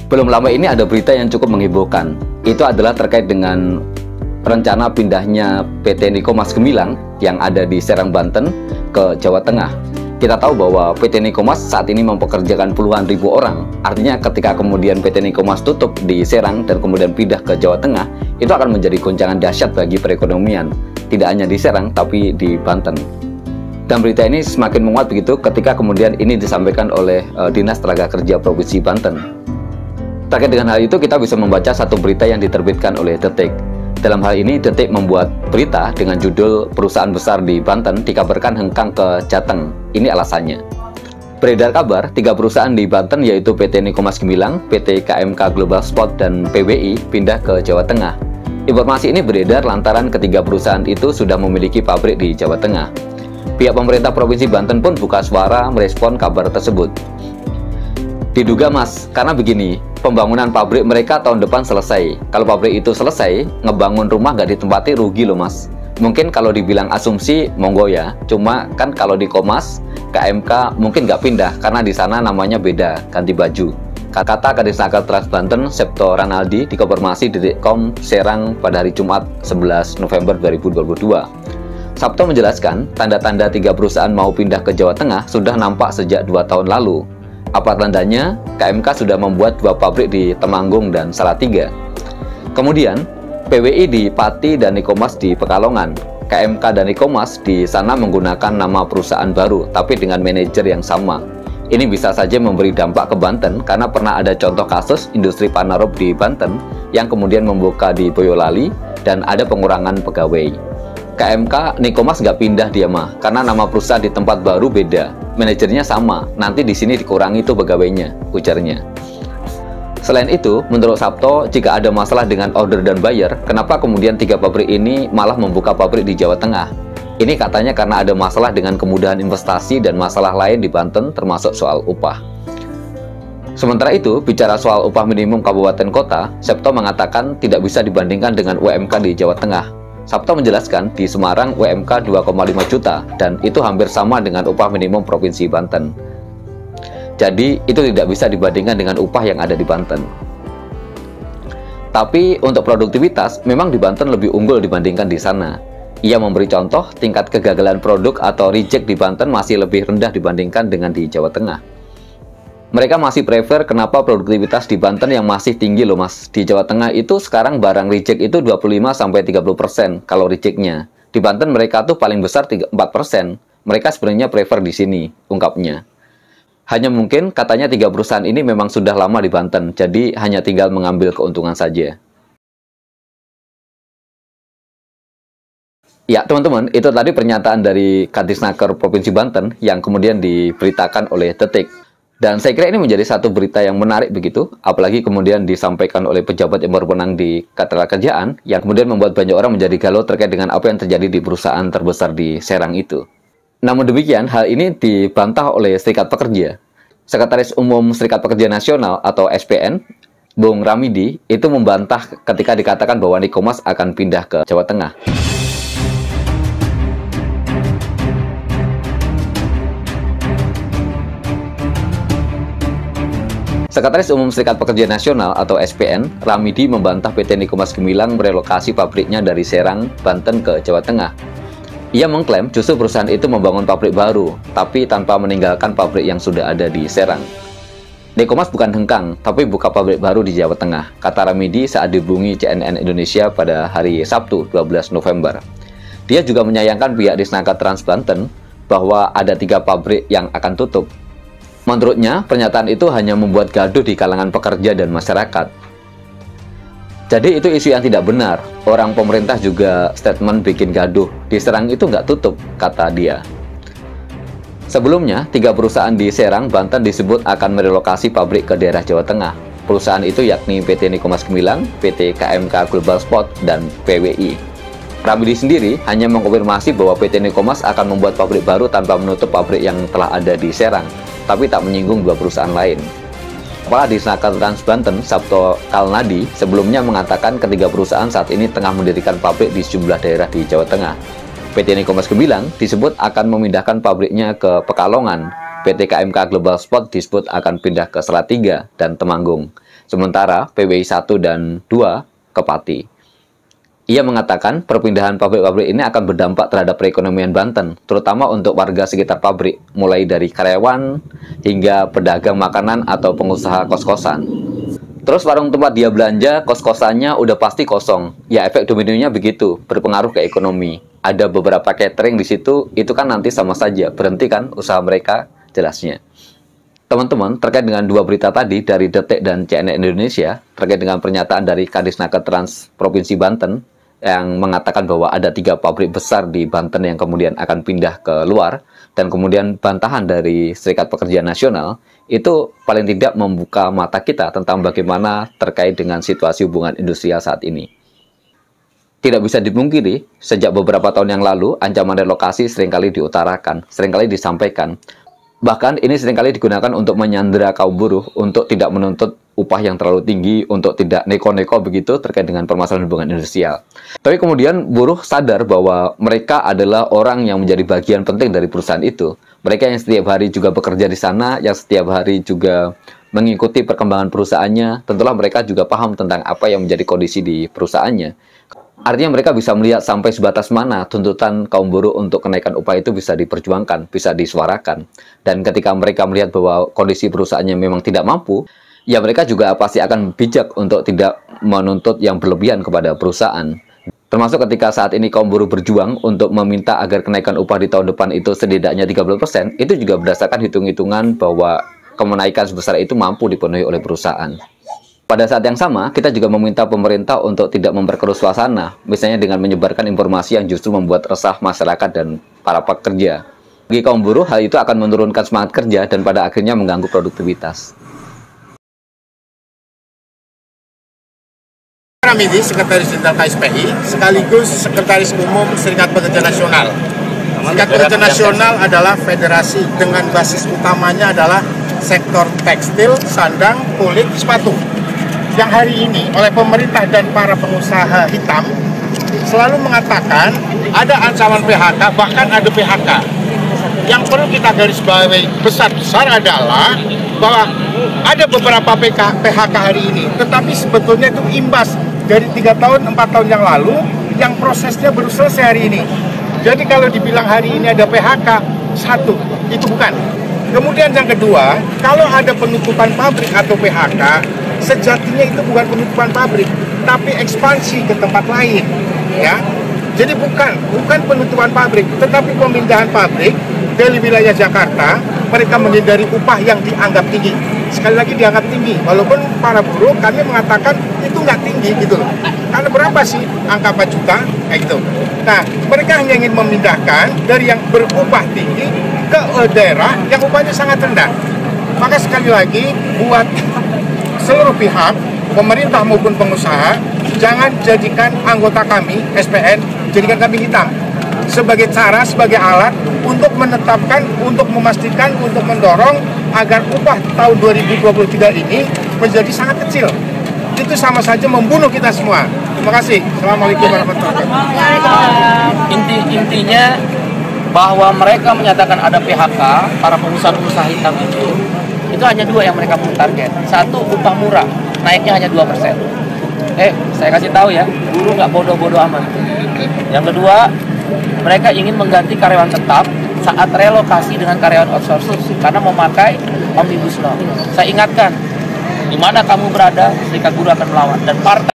Belum lama ini ada berita yang cukup menghebohkan. Itu adalah terkait dengan rencana pindahnya PT Nikomas Gemilang yang ada di Serang, Banten ke Jawa Tengah. Kita tahu bahwa PT Nikomas saat ini mempekerjakan puluhan ribu orang. Artinya ketika kemudian PT Nikomas tutup di Serang dan kemudian pindah ke Jawa Tengah, itu akan menjadi goncangan dahsyat bagi perekonomian. Tidak hanya di Serang, tapi di Banten. Dan berita ini semakin menguat begitu ketika kemudian ini disampaikan oleh Dinas Tenaga Kerja Provinsi Banten. Terkait dengan hal itu, kita bisa membaca satu berita yang diterbitkan oleh Detik. Dalam hal ini, Detik membuat berita dengan judul "Perusahaan besar di Banten dikabarkan hengkang ke Jateng". Ini alasannya. Beredar kabar, 3 perusahaan di Banten yaitu PT Nikomas Gemilang, PT KMK Global Spot, dan PWI pindah ke Jawa Tengah. Informasi ini beredar lantaran ketiga perusahaan itu sudah memiliki pabrik di Jawa Tengah. Pihak pemerintah Provinsi Banten pun buka suara merespon kabar tersebut. Diduga mas, karena begini, pembangunan pabrik mereka tahun depan selesai. Kalau pabrik itu selesai, ngebangun rumah nggak ditempati rugi loh mas. Mungkin kalau dibilang asumsi, monggo ya. Cuma kan kalau di Komas, KMK mungkin nggak pindah, karena di sana namanya beda, ganti baju. Kata Kadisnaker Trans Banten, Septo Ranaldi, dikonfirmasi di Detikcom Serang pada hari Jumat 11 November 2022. Sabto menjelaskan, tanda-tanda 3 perusahaan mau pindah ke Jawa Tengah sudah nampak sejak 2 tahun lalu. Apa tandanya? KMK sudah membuat 2 pabrik di Temanggung dan Salatiga. Kemudian, PWI di Pati dan Nikomas di Pekalongan. KMK dan Nikomas di sana menggunakan nama perusahaan baru, tapi dengan manajer yang sama. Ini bisa saja memberi dampak ke Banten, karena pernah ada contoh kasus industri Panarup di Banten yang kemudian membuka di Boyolali dan ada pengurangan pegawai. KMK Nikomas nggak pindah dia mah, karena nama perusahaan di tempat baru beda, manajernya sama, nanti di sini dikurangi tuh pegawainya, ujarnya. Selain itu, menurut Sabto, jika ada masalah dengan order dan buyer, kenapa kemudian 3 pabrik ini malah membuka pabrik di Jawa Tengah? Ini katanya karena ada masalah dengan kemudahan investasi dan masalah lain di Banten, termasuk soal upah. Sementara itu, bicara soal upah minimum kabupaten kota, Sabto mengatakan tidak bisa dibandingkan dengan UMK di Jawa Tengah. Sabto menjelaskan di Semarang UMK 2,5 juta dan itu hampir sama dengan upah minimum Provinsi Banten. Jadi itu tidak bisa dibandingkan dengan upah yang ada di Banten. Tapi untuk produktivitas memang di Banten lebih unggul dibandingkan di sana. Ia memberi contoh tingkat kegagalan produk atau reject di Banten masih lebih rendah dibandingkan dengan di Jawa Tengah. Mereka masih prefer kenapa produktivitas di Banten yang masih tinggi loh mas. Di Jawa Tengah itu sekarang barang reject itu 25-30% kalau rejectnya. Di Banten mereka tuh paling besar 4%. Mereka sebenarnya prefer di sini, ungkapnya. Hanya mungkin katanya 3 perusahaan ini memang sudah lama di Banten, jadi hanya tinggal mengambil keuntungan saja. Ya teman-teman, itu tadi pernyataan dari Kadisnaker Provinsi Banten yang kemudian diberitakan oleh Detik. Dan saya kira ini menjadi satu berita yang menarik begitu, apalagi kemudian disampaikan oleh pejabat yang berwenang di Ketenagakerjaan, yang kemudian membuat banyak orang menjadi galau terkait dengan apa yang terjadi di perusahaan terbesar di Serang itu. Namun demikian, hal ini dibantah oleh Serikat Pekerja. Sekretaris Umum Serikat Pekerja Nasional atau SPN, Bung Ramidi, itu membantah ketika dikatakan bahwa Nikomas akan pindah ke Jawa Tengah. Sekretaris Umum Serikat Pekerja Nasional atau SPN, Ramidi membantah PT Nikomas Gemilang merelokasi pabriknya dari Serang, Banten ke Jawa Tengah. Ia mengklaim justru perusahaan itu membangun pabrik baru, tapi tanpa meninggalkan pabrik yang sudah ada di Serang. Nikomas bukan hengkang, tapi buka pabrik baru di Jawa Tengah, kata Ramidi saat dihubungi CNN Indonesia pada hari Sabtu 12 November. Dia juga menyayangkan pihak Disnaker Trans Banten bahwa ada 3 pabrik yang akan tutup. Menurutnya, pernyataan itu hanya membuat gaduh di kalangan pekerja dan masyarakat. Jadi itu isu yang tidak benar. Orang pemerintah juga statement bikin gaduh. Di Serang itu nggak tutup, kata dia. Sebelumnya, 3 perusahaan di Serang, Banten disebut akan merelokasi pabrik ke daerah Jawa Tengah. Perusahaan itu yakni PT Nikomas Gemilang, PT KMK Global Spot, dan PWI. Ramidi sendiri hanya mengkonfirmasi bahwa PT Nikomas akan membuat pabrik baru tanpa menutup pabrik yang telah ada di Serang, tapi tak menyinggung 2 perusahaan lain. Kepala Disnaker Trans Banten, Sabto Kalnadi, sebelumnya mengatakan ketiga perusahaan saat ini tengah mendirikan pabrik di sejumlah daerah di Jawa Tengah. PT Nikomas Gemilang disebut akan memindahkan pabriknya ke Pekalongan. PT KMK Global Sport disebut akan pindah ke Salatiga dan Temanggung, sementara PWI 1 dan 2 ke Pati. Ia mengatakan perpindahan pabrik-pabrik ini akan berdampak terhadap perekonomian Banten, terutama untuk warga sekitar pabrik, mulai dari karyawan hingga pedagang makanan atau pengusaha kos-kosan. Terus warung tempat dia belanja, kos-kosannya udah pasti kosong. Ya efek dominonya begitu, berpengaruh ke ekonomi. Ada beberapa catering di situ, itu kan nanti sama saja, berhenti kan usaha mereka, jelasnya. Teman-teman, terkait dengan dua berita tadi dari Detik dan CNN Indonesia, terkait dengan pernyataan dari Kadisnaker Trans Provinsi Banten, yang mengatakan bahwa ada 3 pabrik besar di Banten yang kemudian akan pindah ke luar, dan kemudian bantahan dari Serikat Pekerja Nasional, itu paling tidak membuka mata kita tentang bagaimana terkait dengan situasi hubungan industrial saat ini. Tidak bisa dipungkiri, sejak beberapa tahun yang lalu, ancaman relokasi seringkali diutarakan, seringkali disampaikan. Bahkan ini seringkali digunakan untuk menyandera kaum buruh, untuk tidak menuntut upah yang terlalu tinggi, untuk tidak neko-neko begitu terkait dengan permasalahan hubungan industrial. Tapi kemudian buruh sadar bahwa mereka adalah orang yang menjadi bagian penting dari perusahaan itu. Mereka yang setiap hari juga bekerja di sana, yang setiap hari juga mengikuti perkembangan perusahaannya, tentulah mereka juga paham tentang apa yang menjadi kondisi di perusahaannya. Artinya mereka bisa melihat sampai sebatas mana tuntutan kaum buruh untuk kenaikan upah itu bisa diperjuangkan, bisa disuarakan. Dan ketika mereka melihat bahwa kondisi perusahaannya memang tidak mampu, ya mereka juga pasti akan bijak untuk tidak menuntut yang berlebihan kepada perusahaan. Termasuk ketika saat ini kaum buruh berjuang untuk meminta agar kenaikan upah di tahun depan itu setidaknya 30%, itu juga berdasarkan hitung-hitungan bahwa kenaikan sebesar itu mampu dipenuhi oleh perusahaan. Pada saat yang sama, kita juga meminta pemerintah untuk tidak memperkeruh suasana, misalnya dengan menyebarkan informasi yang justru membuat resah masyarakat dan para pekerja. Bagi kaum buruh, hal itu akan menurunkan semangat kerja dan pada akhirnya mengganggu produktivitas. Ramidi, Sekretaris Jenderal KSPI, sekaligus Sekretaris Umum Serikat Pekerja Nasional. Serikat Pekerja Nasional adalah federasi dengan basis utamanya adalah sektor tekstil, sandang, kulit, sepatu. Yang hari ini oleh pemerintah dan para pengusaha hitam selalu mengatakan ada ancaman PHK, bahkan ada PHK. Yang perlu kita garis bawahi besar-besar adalah bahwa ada beberapa PHK hari ini, tetapi sebetulnya itu imbas dari 3 tahun, 4 tahun yang lalu, yang prosesnya baru selesai hari ini. Jadi kalau dibilang hari ini ada PHK, satu, itu bukan. Kemudian yang kedua, kalau ada penutupan pabrik atau PHK, sejatinya itu bukan penutupan pabrik, tapi ekspansi ke tempat lain, ya. Jadi bukan penutupan pabrik, tetapi pemindahan pabrik dari wilayah Jakarta. Mereka menghindari upah yang dianggap tinggi. Sekali lagi dianggap tinggi, walaupun para buruh kami mengatakan itu nggak tinggi gitu loh. Karena berapa sih angka 4 juta kayak gitu. Nah, mereka hanya ingin memindahkan dari yang berupah tinggi ke daerah yang upahnya sangat rendah. Maka sekali lagi buat seluruh pihak, pemerintah maupun pengusaha, jangan jadikan anggota kami, SPN, jadikan kami hitam sebagai cara, sebagai alat untuk menetapkan, untuk memastikan, untuk mendorong agar upah tahun 2023 ini menjadi sangat kecil. Itu sama saja membunuh kita semua. Terima kasih. Assalamualaikum warahmatullahi wabarakatuh. Intinya bahwa mereka menyatakan ada PHK, para pengusaha-pengusaha hitam itu hanya 2 yang mereka punya target. Satu, upah murah, naiknya hanya 2%. Saya kasih tahu ya, buruh nggak bodoh-bodoh amat. Yang kedua, mereka ingin mengganti karyawan tetap saat relokasi dengan karyawan outsourcing karena memakai Omnibus Law. Saya ingatkan, di mana kamu berada, serikat buruh akan melawan dan partai